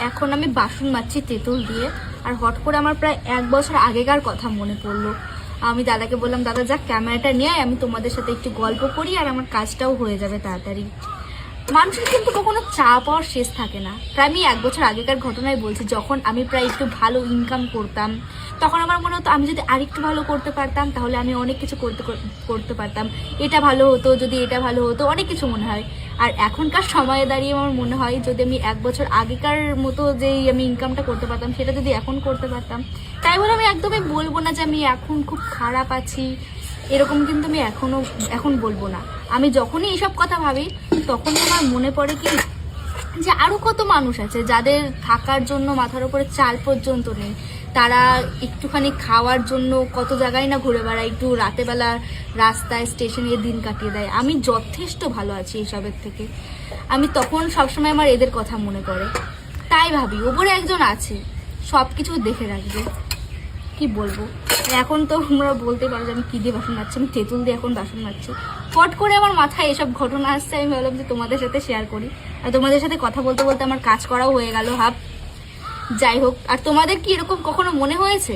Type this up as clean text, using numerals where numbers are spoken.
এখন আমি বাসন মাজছি তেঁতুল দিয়ে, আর হট করে আমার প্রায় 1 বছর আগেকার কথা মনে পড়লো। আমি দাদাকে বললাম, দাদা যা ক্যামেরাটা নিয়ে আমি তোমাদের সাথে একটু গল্প করি, আর আমার কাজটাও হয়ে যাবে তাড়াতাড়ি। মানুষের কিন্তু কখনো চা পাওয়ার শেষ থাকে না। প্রায় আমি 1 বছর আগেকার ঘটনায় বলছি, যখন আমি প্রায় একটু ভালো ইনকাম করতাম, তখন আমার মনে হতো আমি যদি আরেকটু ভালো করতে পারতাম তাহলে আমি অনেক কিছু করতে পারতাম। এটা ভালো হতো, যদি এটা ভালো হতো, অনেক কিছু মনে হয়। আর এখনকার সময়ে দাঁড়িয়ে আমার মনে হয় যদি আমি 1 বছর আগেকার মতো যেই আমি ইনকামটা করতে পারতাম সেটা যদি এখন করতে পারতাম। তাই বলে আমি একদমই বলবো না যে আমি এখন খুব খারাপ আছি, এরকম কিন্তু আমি এখন বলবো না। আমি যখনই এইসব কথা ভাবি তখনই আমার মনে পড়ে কি যে আরো কত মানুষ আছে যাদের থাকার জন্য মাথার উপরে চাল পর্যন্ত নেই। তারা একটুখানি খাওয়ার জন্য কত জায়গায় না ঘুরে বেড়ায়, একটু রাতেবেলা রাস্তায় স্টেশনে দিন কাটিয়ে দেয়। আমি যথেষ্ট ভালো আছি এইসবের থেকে। আমি তখন সবসময় আমার এদের কথা মনে পড়ে, তাই ভাবি ওপরে একজন আছে সব কিছু দেখে রাখবে। কি বলবো, এখন তো তোমরা বলতে পারো যে আমি কি দিয়ে বাসন মাজছি, আমি তেঁতুল দিয়ে এখন বাসন মাজছি। ফট করে আমার মাথায় এসব ঘটনা আসছে, আমি ভাবলাম যে তোমাদের সাথে শেয়ার করি। আর তোমাদের সাথে কথা বলতে বলতে আমার কাজ করাও হয়ে গেল হাফ। যাই হোক, আর তোমাদের কি এরকম কখনো মনে হয়েছে